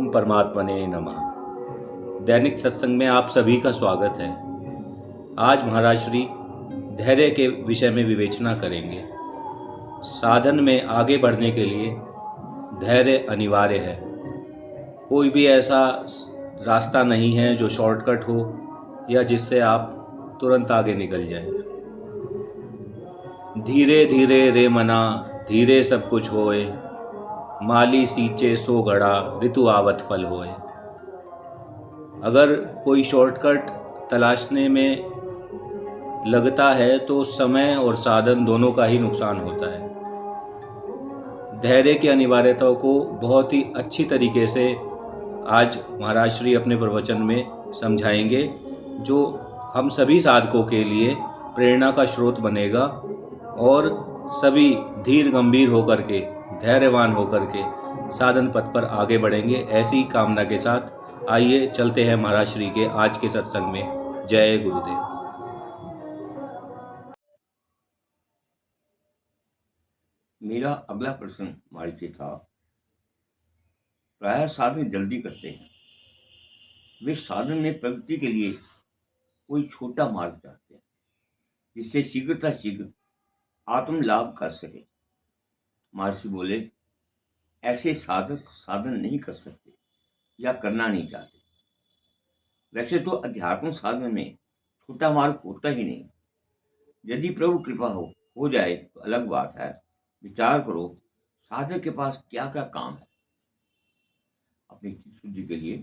ओम परमात्मने नमः। दैनिक सत्संग में आप सभी का स्वागत है। आज महाराज श्री धैर्य के विषय में विवेचना करेंगे। साधन में आगे बढ़ने के लिए धैर्य अनिवार्य है। कोई भी ऐसा रास्ता नहीं है जो शॉर्टकट हो या जिससे आप तुरंत आगे निकल जाएं। धीरे धीरे रे मना, धीरे सब कुछ होए, माली सींचे सो घड़ा, ऋतु आवत फल होए। अगर कोई शॉर्टकट तलाशने में लगता है तो समय और साधन दोनों का ही नुकसान होता है। धैर्य की अनिवार्यता को बहुत ही अच्छी तरीके से आज महाराज श्री अपने प्रवचन में समझाएंगे, जो हम सभी साधकों के लिए प्रेरणा का स्रोत बनेगा और सभी धीर गंभीर होकर के, धैर्यवान होकर के साधन पथ पर आगे बढ़ेंगे। ऐसी कामना के साथ आइए चलते हैं महाराज श्री के आज के सत्संग में। जय गुरुदेव। मेरा अगला प्रश्न महाराज से था, प्रायः साधन जल्दी करते हैं, वे साधन में प्रगति के लिए कोई छोटा मार्ग चाहते हैं जिससे शीघ्र आत्म लाभ कर सके। महर्षि बोले, ऐसे साधक साधन नहीं कर सकते या करना नहीं चाहते। वैसे तो अध्यात्म साधन में छोटा मार्ग होता ही नहीं। यदि प्रभु कृपा हो जाए तो अलग बात है। विचार करो, साधक के पास क्या क्या काम है, अपनी शुद्धि के लिए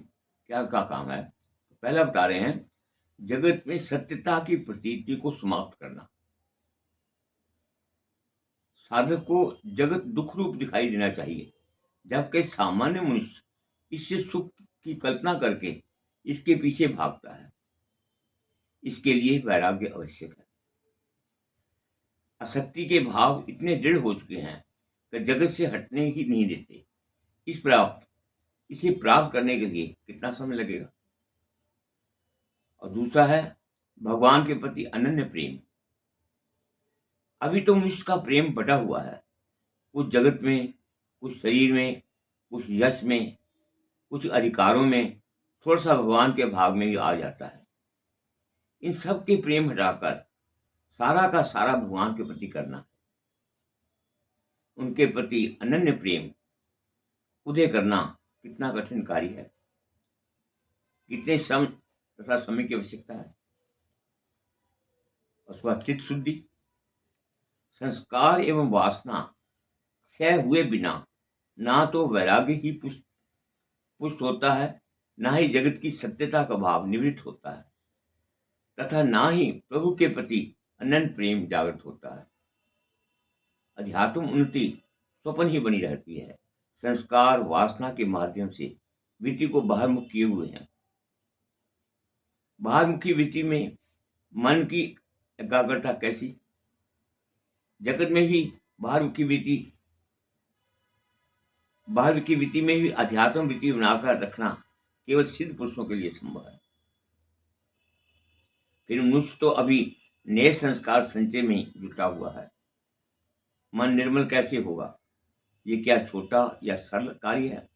क्या क्या काम है। तो पहला बता रहे हैं, जगत में सत्यता की प्रतीति को समाप्त करना। साधक को जगत दुख रूप दिखाई देना चाहिए, जबकि सामान्य मनुष्य इससे सुख की कल्पना करके इसके पीछे भागता है। इसके लिए वैराग्य आवश्यक है। आसक्ति के भाव इतने दृढ़ हो चुके हैं कि जगत से हटने ही नहीं देते। इसे प्राप्त करने के लिए कितना समय लगेगा। और दूसरा है भगवान के प्रति अनन्य प्रेम। अभी तो मनुष्य का प्रेम बटा हुआ है, कुछ जगत में, कुछ शरीर में, कुछ यश में, कुछ अधिकारों में, थोड़ा सा भगवान के भाग में भी आ जाता है। इन सब के प्रेम हटाकर सारा का सारा भगवान के प्रति करना, उनके प्रति अनन्य प्रेम उदय करना कितना कठिन कार्य है, कितने समय तथा समय की आवश्यकता है। उसके बाद चित्त शुद्धि। संस्कार एवं वासना क्षय हुए बिना ना तो वैराग्य ही पुष्ट होता है, ना ही जगत की सत्यता का भाव निवृत्त होता है, तथा ना ही प्रभु के प्रति अनंत प्रेम जागृत होता है। अध्यात्म उन्नति स्वप्न ही बनी रहती है। संस्कार वासना के माध्यम से वृत्ति को बाहरमुख किए हुए हैं। बाहरमुखी वृत्ति में मन की एकाग्रता कैसी। जगत में भी बाहरमुखी वृत्ति में भी अध्यात्म वृत्ति बनाकर रखना केवल सिद्ध पुरुषों के लिए संभव है। फिर मनुष्य तो अभी नए संस्कार संचय में जुटा हुआ है। मन निर्मल कैसे होगा, ये क्या छोटा या सरल कार्य है।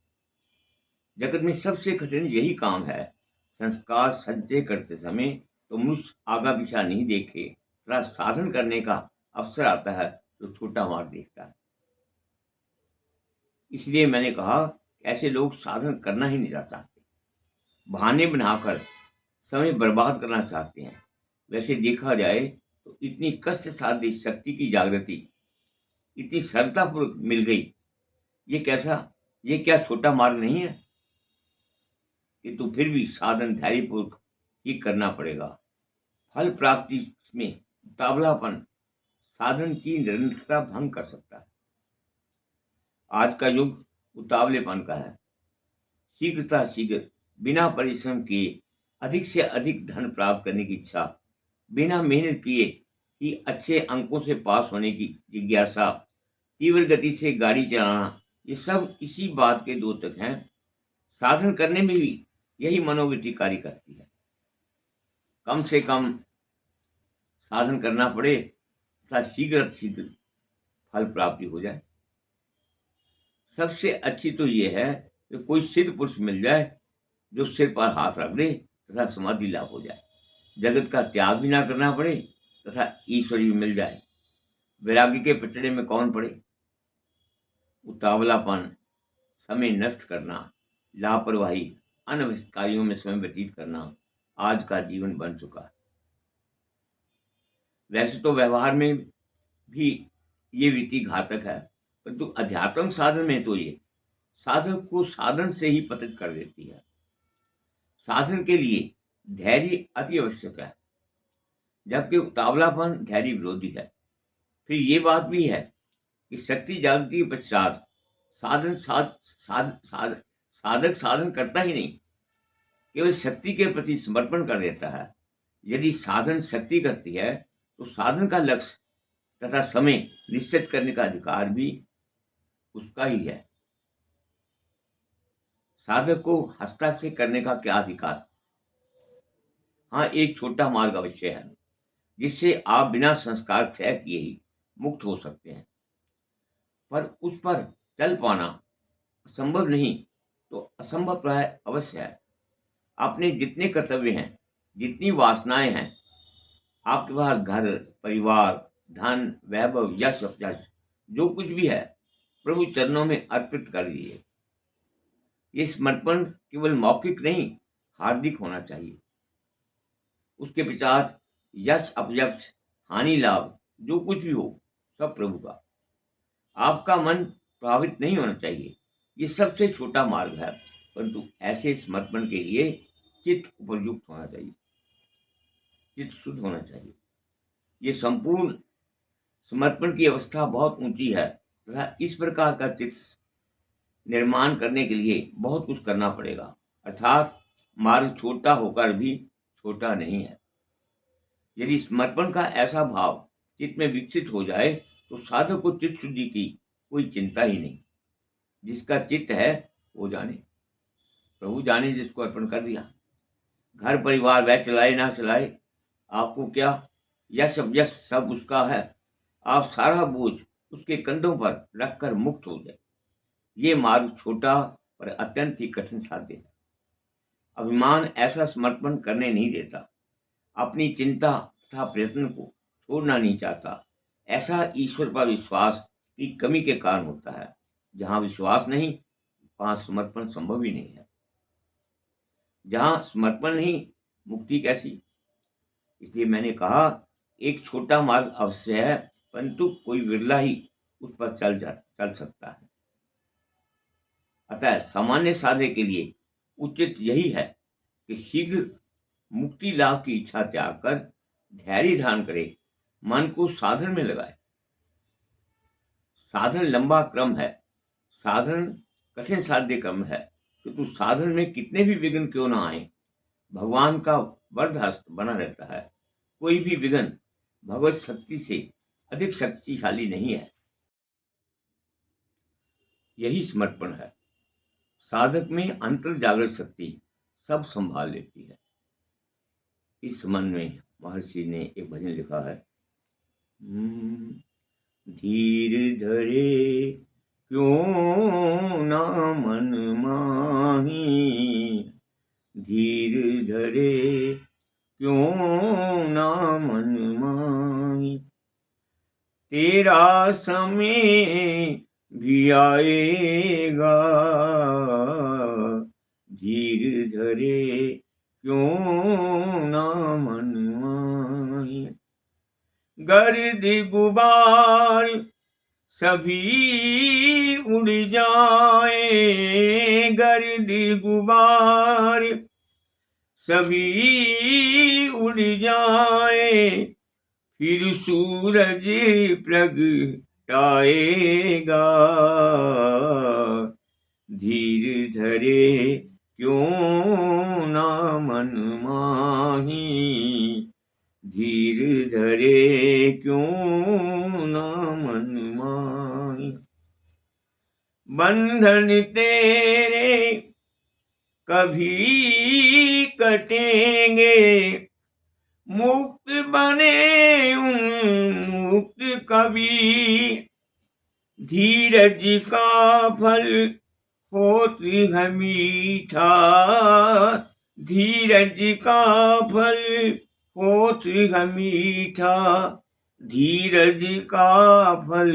जगत में सबसे कठिन यही काम है। संस्कार संचय करते समय तो मनुष्य आगा पीछा नहीं देखे, थोड़ा साधन करने का अवसर आता है तो छोटा मार्ग देखता है। इसलिए मैंने कहा, ऐसे लोग साधन करना ही नहीं चाहते, बहाने बनाकर समय बर्बाद करना चाहते हैं। वैसे देखा जाए तो इतनी कष्ट साध्य शक्ति की जागृति इतनी सरलतापूर्वक मिल गई, ये क्या छोटा मार्ग नहीं है। कि तो फिर भी साधन धैर्यपूर्वक ही करना पड़ेगा। फल प्राप्ति में उतावलापन साधन की निरंतरता भंग कर सकता है। आज का युग उतावलेपन का है। शीघ्र बिना परिश्रम किए अधिक से अधिक धन प्राप्त करने की इच्छा, बिना मेहनत किए ही अच्छे अंकों से पास होने की जिज्ञासा, तीव्र गति से गाड़ी चलाना, ये सब इसी बात के द्योतक हैं। साधन करने में भी यही मनोवृत्ति कार्य करती है। कम से कम साधन करना पड़े तथा शीघ्र फल प्राप्ति हो जाए। सबसे अच्छी तो ये है कि कोई सिद्ध पुरुष मिल जाए जो सिर पर हाथ रख दे तथा समाधि लाभ हो जाए, जगत का त्याग भी ना करना पड़े तथा ईश्वर भी मिल जाए। वैराग्य के पचड़े में कौन पड़े? उतावलापन, समय नष्ट करना, लापरवाही, अनवस्थित कार्यों में समय व्यतीत करना आज का जीवन बन चुका है। वैसे तो व्यवहार में भी ये रीति घातक है, परंतु अध्यात्म साधन में तो ये साधक को साधन से ही पतित कर देती है। साधन के लिए धैर्य अति आवश्यक है, जबकि उतावलापन धैर्य विरोधी है। फिर ये बात भी है कि शक्ति जागृति के पश्चात साधक साधन करता ही नहीं, केवल शक्ति के प्रति समर्पण कर देता है। यदि साधन शक्ति करती है तो साधन का लक्ष्य तथा समय निश्चित करने का अधिकार भी उसका ही है। साधक को हस्ताक्षर करने का क्या अधिकार? हाँ, एक छोटा मार्ग अवश्य है जिससे आप बिना संस्कार क्षय किए ही मुक्त हो सकते हैं, पर उस पर चल पाना संभव नहीं तो असंभव प्राय अवश्य है। अपने जितने कर्तव्य हैं, जितनी वासनाएं हैं, आपके पास घर, परिवार, धन, वैभव, यश, अपयश जो कुछ भी है, प्रभु चरणों में अर्पित कर दीजिए। ये समर्पण केवल मौखिक नहीं, हार्दिक होना चाहिए। उसके पश्चात यश, अपयश, हानि, लाभ जो कुछ भी हो, सब प्रभु का। आपका मन प्रभावित नहीं होना चाहिए। ये सबसे छोटा मार्ग है, परंतु ऐसे समर्पण के लिए चित्त उपयुक्त होना चाहिए, चित्त शुद्ध होना चाहिए। ये संपूर्ण समर्पण की अवस्था बहुत ऊंची है तथा इस प्रकार का चित्त निर्माण करने के लिए बहुत कुछ करना पड़ेगा, अर्थात मार्ग छोटा होकर भी छोटा नहीं है। यदि समर्पण का ऐसा भाव चित्त में विकसित हो जाए तो साधक को चित्त शुद्धि की कोई चिंता ही नहीं। जिसका चित्त है वो जाने, प्रभु जाने, जिसको अर्पण कर दिया। घर परिवार वह चलाए ना चलाए, आपको क्या, यश अपयश सब उसका है। आप सारा बोझ उसके कंधों पर रखकर मुक्त हो जाए। ये मार्ग छोटा पर अत्यंत ही कठिन साध्य है। अभिमान ऐसा समर्पण करने नहीं देता, अपनी चिंता तथा प्रयत्न को छोड़ना नहीं चाहता। ऐसा ईश्वर पर विश्वास की कमी के कारण होता है। जहाँ विश्वास नहीं, वहाँ समर्पण संभव ही नहीं है। जहाँ समर्पण नहीं, मुक्ति कैसी? इसलिए मैंने कहा एक छोटा मार्ग अवश्य है, परंतु कोई विरला ही उस पर चल सकता है। अतः सामान्य साधक के लिए उचित यही है कि शीघ्र मुक्ति लाभ की इच्छा त्याग कर धैर्य धारण करे, मन को साधन में लगाए। साधन लंबा क्रम है, साधन कठिन साध्य क्रम है, किंतु साधन में कितने भी विघ्न क्यों ना आए, भगवान का वरदहस्त बना रहता है। कोई भी विघ्न भगवत शक्ति से अधिक शक्तिशाली नहीं है। यही समर्पण है। साधक में अंतर जागृत शक्ति सब संभाल लेती है। इस संबंध में महर्षि ने एक भजन लिखा है, धीर धरे क्यों ना मन माही, धीर धरे क्यों ना मन माही, तेरा समय भी आएगा, धीर धरे क्यों ना मन माही, गर्द गुबार सभी उड़ जाए, गर्द गुबार सभी उड़ जाए, फिर सूरज प्रगटाएगा, धीर धरे क्यों ना मन माही, धीर धरे क्यों ना मन माही, बंधन तेरे कभी कटेंगे, मुक्त बने मुक्त कभी, धीरज का फल होती है मीठा धीरज का फल, होती है मीठा धीरज का फल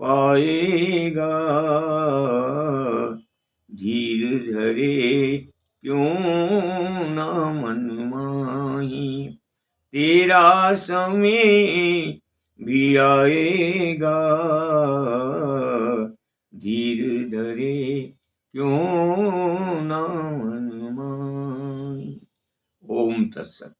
पाएगा। धीर धरे क्यों ना मन माही, तेरा समय भी आएगा। धीर धरे क्यों ना मन माही। ओम तत्सत।